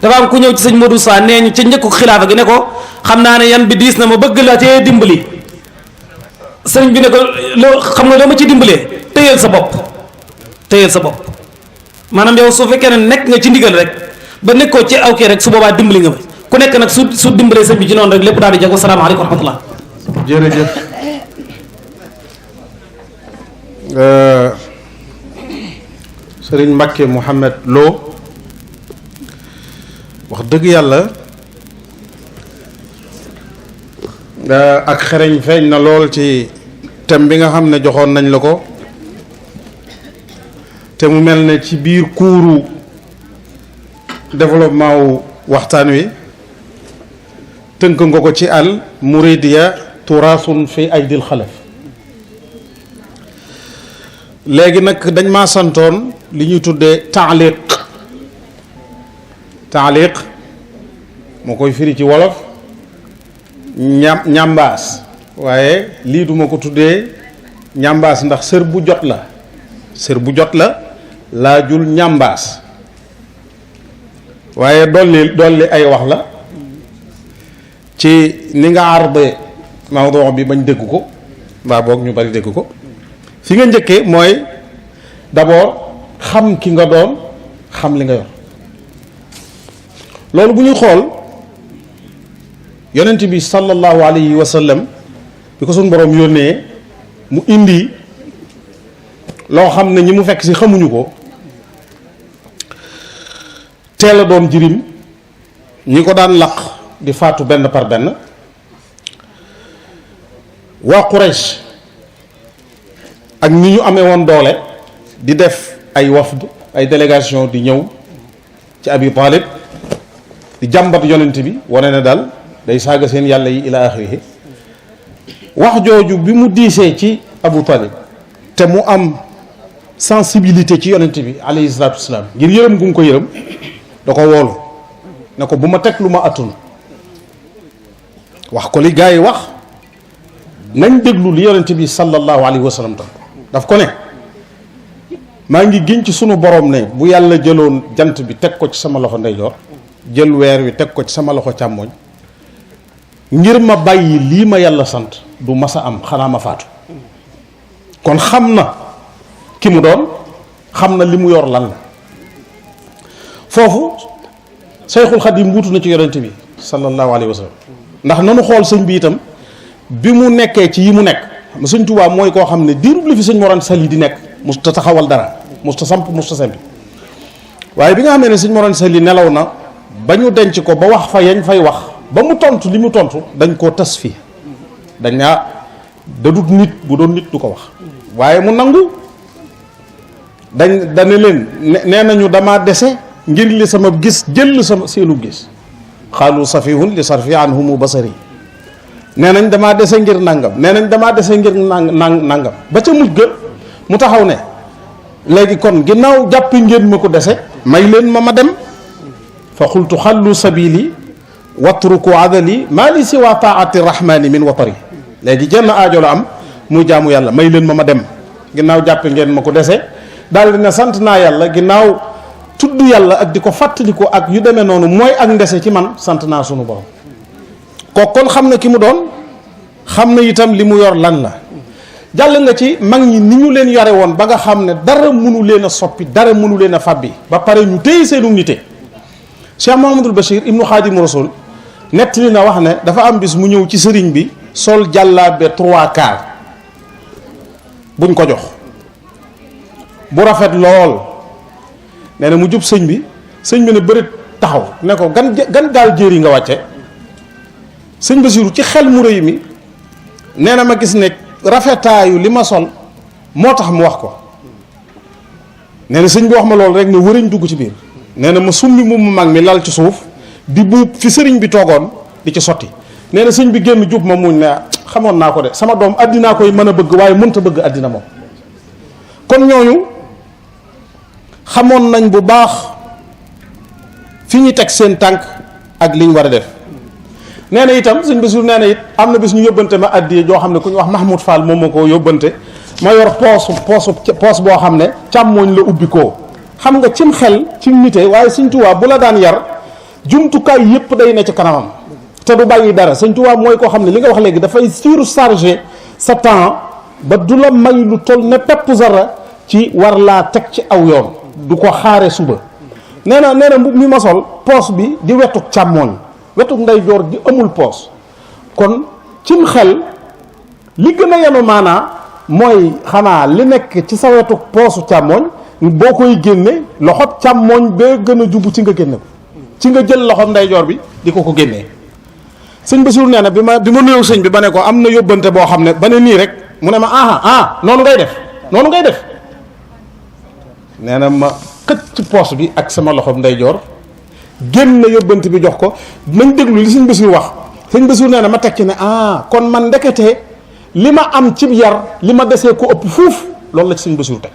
Speaker 4: dafa am ku ñëw ci sëñ Modou Sa nee ñu ca njëkku xilaafa gi ne ko xam naa ne yan bi diis na ma bëgg la te dimbali sëriñ bi ne ko loo xam nga dama ci dimbalee téyeel sa bopp maanaam yow su fekkee ne nekk nga ci ndigal rek ba nekkoo ci aw kii rek su boobaa dimbali nga ma ku nekk nag su dimbalee sëñ bi ci noonu rek lépp daal di jag wasalaamaaleykum wa rahmatullah
Speaker 3: jërëjëf sëriñ Mbacke Mouhamed Lo wax dëgg yàlla ak xereñ feeñ na lool ci thème bi nga xam ne joxoon nañ la ko te mu mel ne ci biir kuuru développement wu waxtaan wi tënk nga ko ci al muridiya turaasun fi aydil xalaf. léegi nag dañ maa santoon li ñuy tuddee taaliq moo koy firi ci wolof ñambaas, waaye lii duma ko tuddee ñambaas ndax sër bu jot la laajul ñambaas, waaye dolli ay wax la ci ni nga arde mawdu bi bañ dégg ko mbaa boog ñu bari dégg ko. fi nga njëkkee mooy d'abord xam ki nga doon, xam li nga yor. loolu bu ñuy xool yonent bi sallallahu alayhi wa sallam bi ko suñu borom yónnee mu indi loo xam ne ñi mu fekk si xamuñu ko, teel a doon jirim, ñi ko daan laq di faatu benn par benn. waa Quraysh ak ni ñu amee woon doole di def ay wafd, ay délégation di ñëw ci Abi Talib di jàmbat yonent bi, wane ne daal day saaga seen yàlla yi ila axirihi. wax jooju bi mu diisee ci Abu Talib te mu am sensibilité ci yonent bi alayhi salaatu wasalaam ngir yërëm gu mu ko yërëm, da ko woolu ne ko bu ma teg lu ma attul, wax ko li gaa yi wax, nañ déglu li yonent bi sallallahu alayhi wa sallam tam daf ko ne maa ngi giñ ci sunu borom ne bu yàlla jëloon jant bi teg ko ci sama loxo ndeyjoor, jël weer wi teg ko ci sama loxo càmmoñ, ngir ma bàyyi lii ma yàlla sant du masa am, xanaa ma faatu. kon xam na ki mu doon, xam na li mu yor lan la. foofu Seyxul Xadim wuutu na ci yonent bi sallallahu alayhi wa sallam, ndax nanu xool sëñ bi itam bi mu nekkee ci yi mu nekk. Sëñ Tuubaa mooy koo xam ne diirub li fi sëñ Mor Anta Sali di nekk musta taxawal dara, musta samp, musta sempi. waaye bi nga xamee ne sëñ Mor Anta Sali nelaw na ba ñu denc ko ba wax fa yañ fay wax ba mu tontu li mu tontu, dañ koo tas fii, dañ naa dadut nit, bu doon nit du ko wax. waaye mu nangu, dane leen nee nañu dama dese ngir li sama gis jël sama seenu gis, xaalu safihun li sarfi anhumu basari. nee nañ damaa dese ngir nangam, nee nañ damaa dese ngir nangam, ba ca mujj ga mu taxaw ne léegi kon ginnaaw jàppi ngeen ma ko dese, may leen ma dem. fa xultu xallu sabili watruku adali maa li si waa taati rahmani min watari. léegi jenn aajo la am, muy jaamu yàlla, may leen ma dem ginnaaw jàppi ngeen ma ko dese. daal di ne sant naa yàlla, ginnaaw tudd yàlla ak di ko fàttaliku ak yu demee noonu mooy ak ndese ci man, sant naa sunu borom. kooku kon xam na ki mu doon, xam na itam li mu yor lan la. jàll nga ci mag ñi ni ñu leen yore woon ba nga xam ne dara mënu leen a soppi, dara mënu leen a fàbbi, ba pare ñu téye seenu nite. Cheikh Mouhamadul Bachir ibnu Xaadimu Rasul nettali na wax ne dafa am bis mu ñëw ci sëriñ bi sol jàllaabe 3/4 buñ ko jox bu rafet lool. nee na mu jub sëñ bi ne bërit taxaw ne ko gan gaal jéer yi nga wàcce. sëñ Basiru ci xel mu rëy mi nee na ma gis ne rafetaayu li ma sol moo tax mu wax ko. nee na sëñ bi wax ma loolu rek ne wëriñ dugg ci biir. nee na ma summi mu mag mi lal ci suuf di buub fi sëriñ bi toogoon di ci sotti. nee na sëñ bi génn jub ma muñ ne xamoon naa ko de, sama doom addinaa koy mën a bëgg waaye mënta bëgg addina moom. kon ñooñu xamoon nañ bu baax fi ñu teg seen tànk ak liñ war a def. nee na itam sëñ Basiru nee na it am na bis ñu yóbbante ma addiye joo xam ne ku ñu wax Mahmoud Fall moom ma ko yóbbante, ma yor poos boo xam ne càmmooñ la ubbi koo. xam nga cim xel cim nite, waaye sëñ Tuubaa bu la daan yar jumtukaay yépp day ne ci kanamam te du bàyyi dara. sëñ Tuubaa mooy koo xam ne li nga wax léegi dafay surcharger sa temps ba du la may lu toll ne pepp zara ci war laa teg ci aw yoon, du ko xaare suba. nee na mbub mi ma sol poos bi di wetuk càmmooñ, wetuk ndeyjoor di amul poos. kon cim xel li gën a yenu maanaa mooy xanaa li nekk ci sa wetuk poosu càmmooñ boo koy génne loxob càmmooñ bee gën a jubu ci nga génne ko, ci nga jël loxob ndeyjoor bi di ko génnee. sëñ Basiru nee na bi ma nuyoo sëñ bi ba ne ko am na yóbbante boo xam ne ba ne nii rek mu ne ma noonu ngay def nee na ma xëcc ci poos bi ak sama loxoom ndeyjoor génn yóbbante bi jox ko nañ déglu li sëñ Basiru wax. sëñ Basiru nee na ma teg ci ne kon man ndeketee li ma am cib yar li ma desee ko ëpp fuuf loolu la ci sëñ Basiru teg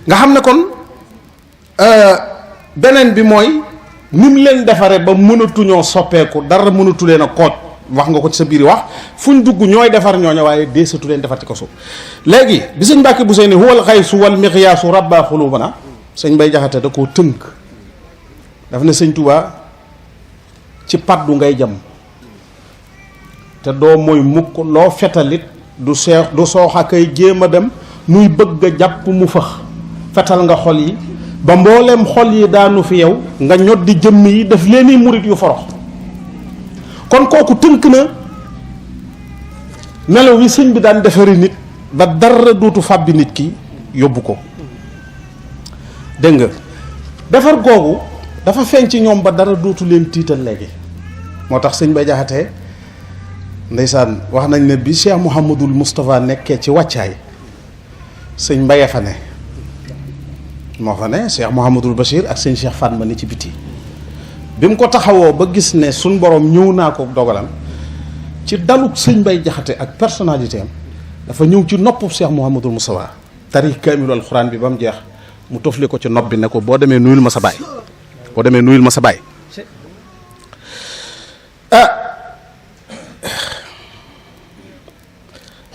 Speaker 3: nga xam ne kon beneen bi mooy ni mu leen defaree ba mënatuñoo soppeeku dara mënatu leen a kooj wax nga ko ci sa biir wax fuñ dugg ñooy defar ñooñu waaye deesatu leen defar ci ko suuf léegi bi sëñ Mbàkke bu seeni huwal xaysu wal miqyaasu rabba xulubana sëñ Bay Jaxate da koo tënk daf ne sëñ Tuubaa ci paddu ngay jam te doo mooy mukk loo fetalit du sooxa kay jéem a dem muy bëgg a jàpp mu fëx fetal nga xol yi ba mbooleem xol yi daanu fi yow nga ñot di jëmm yi daf leeni murit yu forox kon kooku tënk na melo wi sëñ bi daan defari nit ba dara dootu fàbbi nit ki yóbbu ko dégg nga defar googu dafa feeñ ci ñoom ba dara dootu leen tiital léegi moo tax sëñ Bay Jaxate ndeysaan wax nañ ne bi Cheikh Mouhamadul Moustapha nekkee ci wàccaay sëñ Mbaye fa ne moo fa ne Cheikh Mouhamadul Bachir ak sëñ Cheikh Fatma ni ci biti bi mu ko taxawoo ba gis ne suñ borom ñëw naa ko dogalam ci daluk sëñ Bay Jaxate ak personnalité am dafa ñëw ci noppu Cheikh Mouhamadul Moustapha tari kaamilu alxuraan bi ba mu jeex mu tofli ko ci nopp bi ne ko boo demee nuyul ma sa baay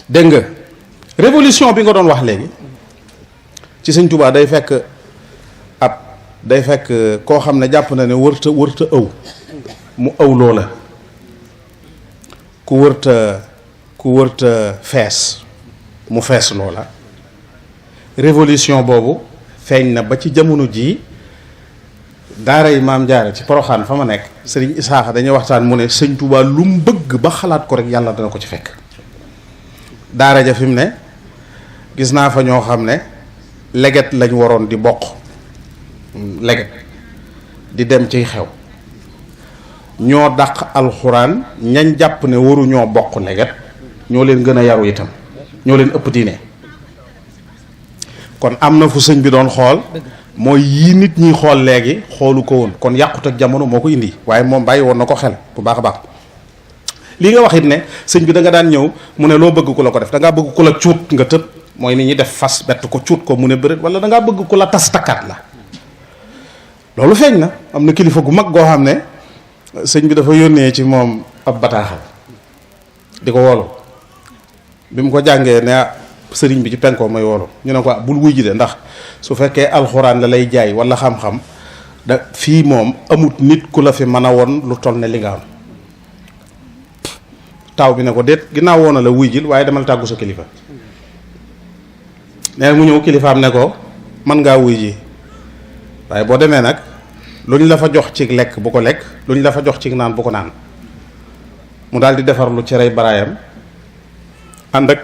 Speaker 3: dégg nga révolution bi nga doon wax léegi ci sëñ Tuubaa day fekk koo xam ne jàpp na ne wërta ëw mu ëw loola ku wërta fees mu fees loola révolution boobu feeñ na ba ci jamono jii daara yi maam jaare ci Poroxaan fa ma nekk sëriñ Isaaxa dañuy waxtaan mu ne sëñ Tuubaa lu mu bëgg ba xalaat ko rek yàlla dana ko ci fekk daara ja fi mu ne gis naa fa ñoo xam ne leget lañ waroon di bokk leget di dem ciy xew ñoo dàq alxuraan ñañ jàpp ne waruñoo bokk leget ñoo leen gën a yaru itam ñoo leen ëpp diine kon am na fu sëñ bi doon xool mooy yii nit ñi xool léegi xoolu ko woon kon yàqut ak jamono moo ko indi waaye moom bàyyi woon na ko xel bu baax a baax lii nga wax it ne sëñ bi da nga daan ñëw mu ne loo bëgg ku la ko def da ngaa bëgg ku la cuut nga tëb mooy ni ñuy def fas bett ko cuut ko mu ne bëreet wala da ngaa bëgg ku la tas takkaat la loolu feeñ na am na kilifa gu mag goo xam ne sëñ bi dafa yónnee ci moom ab bataaxal di ko woolu bi mu ko jàngee ne sëriñ bi ci penkoo may woolu ñu ne ko bul wuy ji de ndax su fekkee alxuraan la lay jaay wala xam-xam da fii moom amut nit ku la fi mën a woon lu toll ne li nga am taw bi ne ko déet ginnaaw woon na la wuy jil waaye demal tàggu sa kilifa nee mu ñëw kilifaam ne ko mën ngaa wuy ji waaye boo demee nag lu ñu la fa jox ci lekk bu ko lekk lu ñu la fa jox ci naan bu ko naan mu daal di defar lu cerey baraayam ànd ak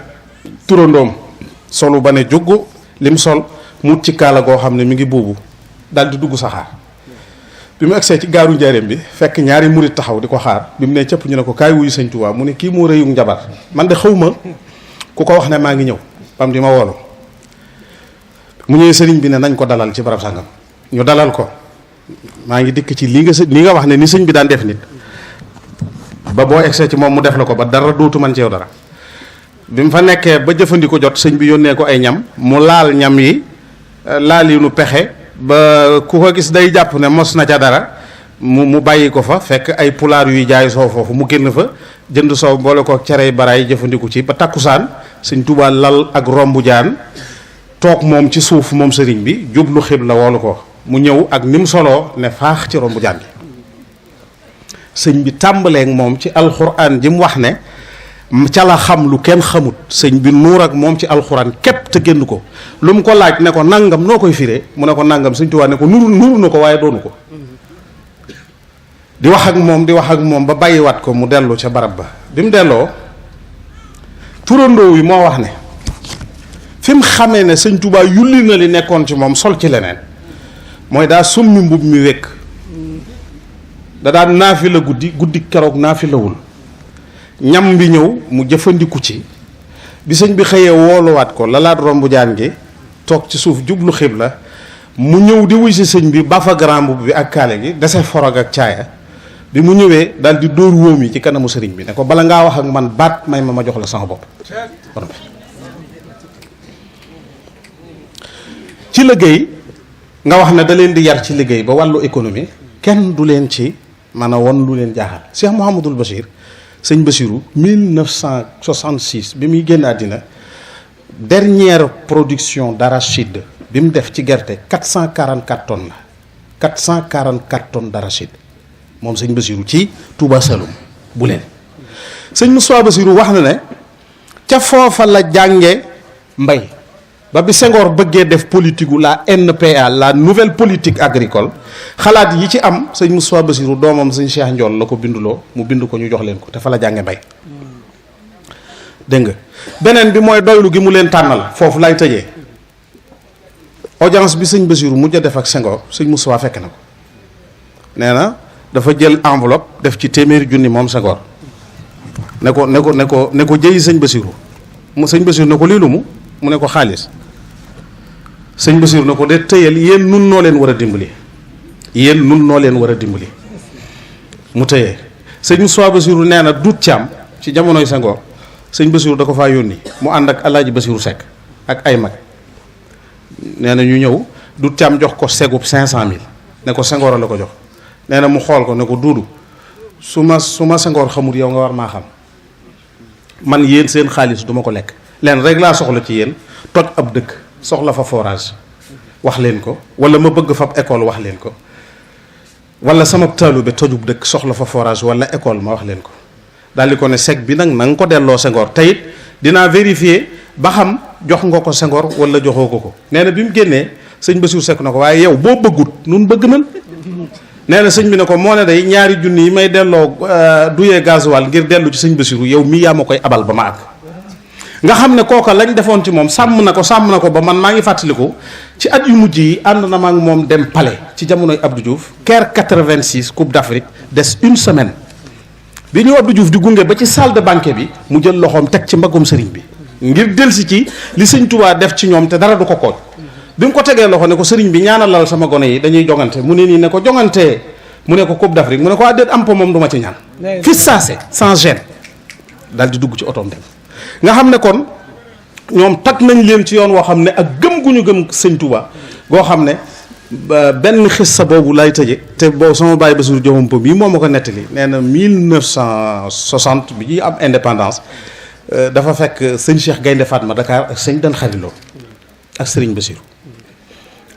Speaker 3: turandoom solu ba ne jugg lim sol mu ci kaala goo xam ne mi ngi buubu daal di dugg saxaar bi mu egsee ci gaaru njaareem bi fekk ñaari murit taxaw di ko xaar bi mu ne cëpp ñu ne ko kaay wuyu sëñ Tuubaa mu ne kii moo rëyug njabar man de xaw ma ku ko wax ne maa ngi ñëw pam di ma woolu mu ñëwee sëriñ bi ne nañ ko dalal ci barab sàngam ñu dalal ko maa ngi dikk ci li nga wax ne ni sëñ bi daan def nit ba boo egsee ci moom mu def la ko ba dara dootu man ci yow dara bi mu fa nekkee ba jëfandiko jot sëñ bi yónnee ko ay ñam mu laal ñam yi laal yi nu pexe ba ku ko gis day jàpp ne mos na ca dara mu bàyyi ko fa fekk ay pulaar yuy jaay soow foofu mu génn fa jënd soow boole ko cerey baraay jëfandiku ci ba takkusaan sëñ Tuubaa lal ak rombu jaan toog moom ci suuf moom sëriñ bi jublu xibla woolu ko mu ñëw ak ni mu soloo ne faax ci rombu jaan bi sëñ bi tàmbaleek moom ci alxuraan ji mu wax ne ca la xam lu kenn xamut sëñ bi nuur ak moom ci alxuraan képp te génn ko lu mu ko laaj ne ko nangam noo koy firee mu ne ko nangam sëñ Tuubaa ne ko nuru na ko waaye doonu ko di wax ak moom ba bàyyiwaat ko mu dellu ca barab ba bi mu delloo turandoo wi moo wax ne fi mu xamee ne sëñ Tuubaa yulli na li nekkoon ci moom sol ci leneen mooy daa summi mbub mi wékk da daan naafi la guddi keroog naafi lawul ñam bi ñëw mu jëfandiku ci bi sëñ bi xëyee wooluwaat ko lalaat rombu jaan gi toog ci suuf jublu xibla mu ñëw di wuy si sëñ bi ba fa grand mbubb bi ak kaale gi dese forog ak caaya bi mu ñëwee daal di dóor wóom yi ci kanamu sëriñ bi ne ko bala ngaa wax ak man baat may ma jox la sama bopp ci liggéey nga wax ne da leen di yar ci liggéey ba wàllu économie kenn du leen ci mën a won lu leen jaaxal Cheikh Mouhamadul Bachir sëñ Bassirou 1966 bi muy génn àddina dernière production d'arachide bi mu def ci gerte 444 tonnes la 444 tonnes d'arachide moom sëñ Bassirou ci Touba Saloum bu leen sëñ Moussa Bassirou wax na ne ca foofa la jànge mbay ba bi Senghor bëggee def politique gu la NPA la nouvelle politique agricole xalaat yi ci am sëñ Moussa Bassirou doomam sëñ Cheikh Ndiol la ko binduloo mu bind ko ñu jox leen ko te fa la jànge mbay dégg nga beneen bi mooy doylu gi mu leen tànnal foofu lay tëjee audience bi sëñ Bassirou mujj a def ak Senghor sëñ Moussa fekk na ko nee na dafa jël enveloppe def ci téeméeri junni moom Senghor ne ko jëyi sëñ Bassirou mu sëñ Bassirou ne ko lii lu mu ne ko xaalis sëñ Bassirou ne ko de tëyal yéen nun noo leen war a dimbali mu tëyee sëñ Moussa Bassirou nee na dut caam ci jamonoy Senghor sëñ Bassirou da ko faa yónni mu ànd ak Alaaji Bassirou Seck ak ay mag nee na ñu ñëw dut caam jox ko segub 500,000 ne ko Senghor la ko jox nee na mu xool ko ne ko duudu su ma Senghor xamul yow nga war maa xam man yéen seen xaalis duma ko lekk leen rek laa soxla ci yéen toj ab dëkk soxla fa forage wax leen ko wala ma bëgg fa école wax leen ko wala sama taalube tojub dëkk soxla fa forage wala école ma wax leen ko daal di ko ne sec bi nag na nga ko delloo Senghor te it dinaa vérifier ba xam jox nga ko Senghor wala joxoo ko nee na bi mu génnee sëñ Bassirou Seck na ko waaye yow boo bëggut nun bëgg nan nee na sëñ bi ne ko moo ne day ñaari junni yi may delloo duyee gasoil ngir dellu ci sëñ Bassirou yow mii yaa ma koy abal ba ma àgg nga xam ne kooka lañ defoon ci moom sàmm na ko ba man maa ngi fàttaliku ci at yu mujj yi ànd na ma ak moom dem Palais ci jamonoy Abdou Diouf Caire 86 Coupe d'Afrique des une semaine bi ñu Abdou Diouf di gunge ba ci salle de banquet bi mu jël loxoom teg ci mbaggum sëriñ bi ngir delsi ci li sëñ Touba def ci ñoom te dara du ko kooj bi mu ko tegee loxo ne ko sëriñ bi ñaanalal sama gone yi dañuy jongante mu ne nii ne ko jongante mu ne ko Coupe d'Afrique mu ne ko déet am po moom du ma ci ñaan fi saase sans gêne daal di dugg ci otoom dem nga xam ne kon ñoom tag nañ leen ci yoon woo xam ne ak gëm gu ñu gëm sëñ Touba goo xam ne benn xissa boobu lay tëje te boobu sama baay Bassirou Diompo bii moo ma ko nettali nee na 1960 bi ñuy am indépendance dafa fekk sëñ Cheikh Gaynde Fatma Dakar ak sëñ Dan Xaliloo ak sëriñ Bassirou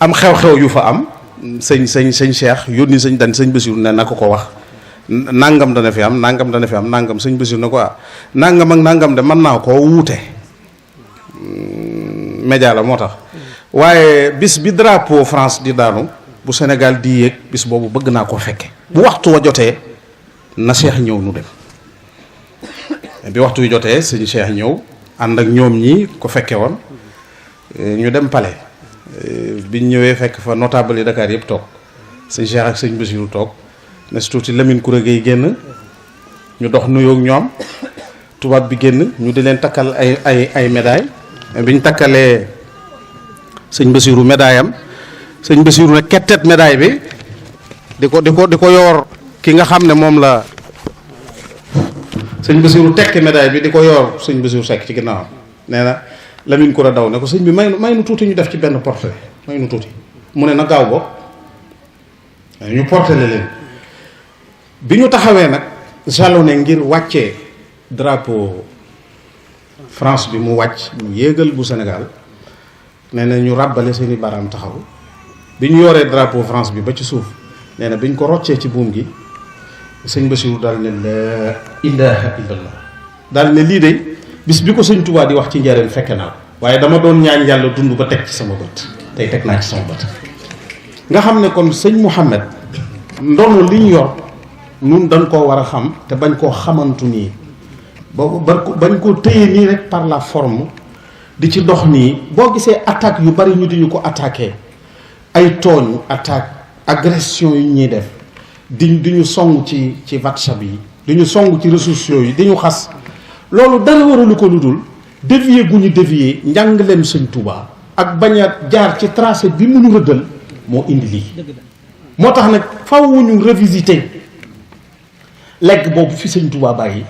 Speaker 3: am xew-xew yu fa am sëñ Cheikh yónni sëñ Dan sëñ Bassirou ne na ko wax nangam dana fi am nangam sëñ Bassirou ne ko nangam ak nangam de mën naa koo wuute média la moo tax waaye bis bi drapeau France di daanu bu Sénégal di yéeg bis boobu bëgg naa koo fekke bu waxtu wa jotee na Cheikh ñëw nu dem bi waxtu wi jotee sëñ Cheikh ñëw ànd ak ñoom ñi ko fekke woon ñu dem Palais biñ ñëwee fekk fa notable yi Dakar yëpp toog sëñ Cheikh ak sëñ Bassirou toog ne si tuuti Lamine Koura Gueye génn ñu dox nuyoog ñoom tubaab bi génn ñu di leen takkal ay médaille biñ takkalee sëñ Bassirou médaille am sëñ Bassirou ne kettet médaille bi di ko yor ki nga xam ne moom la sëñ Bassirou tekki médaille bi di ko yor sëñ Bassirou Seck ci ginnaawam nee na Lamine Koura daw ne ko sëñ bi may nu tuuti ñu def ci benn portrait may nu tuuti mu ne na gaaw bopp ñu portale leen bi ñu taxawee nag jalonné ngir wàccee drapeau France bi mu wàcc mu yéegal bu Sénégal nee na ñu ràbbale seeni baaraam taxaw bi ñu yoree drapeau France bi ba ci suuf nee na bi ñu ko roccee ci buum gi sëñ Bassirou daal ne la ilaha illallah daal ne lii de bis bi ko sëñ Touba di wax ci njëriñ fekke naa ko waaye dama doon ñaan yàlla dund ba teg ci sama bët tey teg naa ci sama bët nga xam ne kon sëñ Mouhamed ndono li ñu yor nun dañ koo war a xam te bañ koo xamantu nii bañ koo téye nii rek par la forme di ci dox nii boo gisee attaque yu bari ñu di ñu ko attaqué ay tooñ attaque agression yu ñuy def di ñu song ci WhatsApp yi dañu song ci réseaux sociaux yi dañu xas loolu dara waralu ko lu dul dévier gu ñu dévier njàngaleem Sëñ Tuubaa ak bañ a jaar ci tracé bi mu nu rëddal moo indi lii moo tax nag faw ñu revisiter legg boobu fi Sëñ Tuubaa bàyyi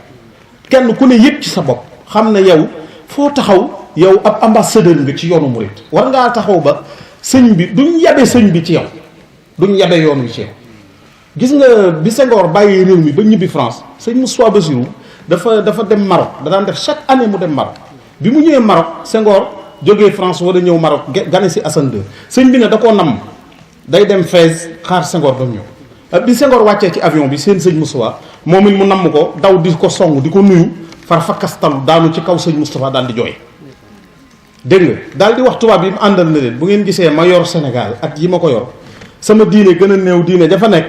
Speaker 3: kenn ku ne yëpp ci sa bopp xam ne yow foo taxaw yow ab ambassadeur nga ci yoonu murit war ngaa taxaw ba sëñ bi duñ yabe sëñ bi ci yow duñ yabe yoon wi ci yow gis nga bi Senghor bàyyi réew mi ba ñibbi France sëñ Moustapha Bassirou dafa dem Maroc da daan def chaque année mu dem Maroc bi mu ñëwee Maroc Senghor jógee France war a ñëw Maroc gane si Hassan II sëñ bi ne da koo namm day dem Fès xaar Senghor ba mu ñëw bi Senghor wàccee ci avion bi seen sëñ Moustapha moom it mu namm ko daw di ko song di ko nuyu far fakkastalu daanu ci kaw sëñ Moustapha daal di jooy dégg nga daal di wax tubaab yi mu àndal na leen bu ngeen gisee ma yor Sénégal ak yi ma ko yor sama diine gën a néew diine dafa nekk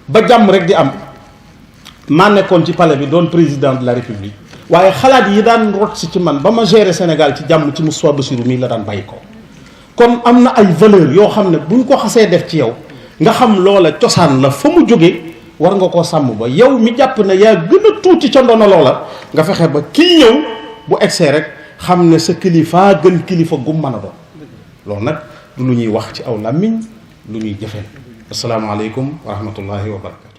Speaker 3: ba jàmm rek di am maa nekkoon ci palais bi doon président de la République waaye xalaat yi daan rot si ci man ba ma gérer Sénégal ci jàmm ci Moustapha Bassirou mii la daan bàyyi ko kon am na ay valeur yoo xam ne buñ ko xasee def ci yow nga xam loola cosaan la fa mu jógee war nga koo sàmm ba yow mi jàpp ne yaa gën a tuuti ca ndono loola nga fexe ba kii ñëw bu egsee rek xam ne sa kilifaa gën kilifa gum mën a doon loolu nag du lu ñuy wax ci aw làmmiñ lu ñuy jëfee asalaamaaleykum wa rahmatullahi wa barakatu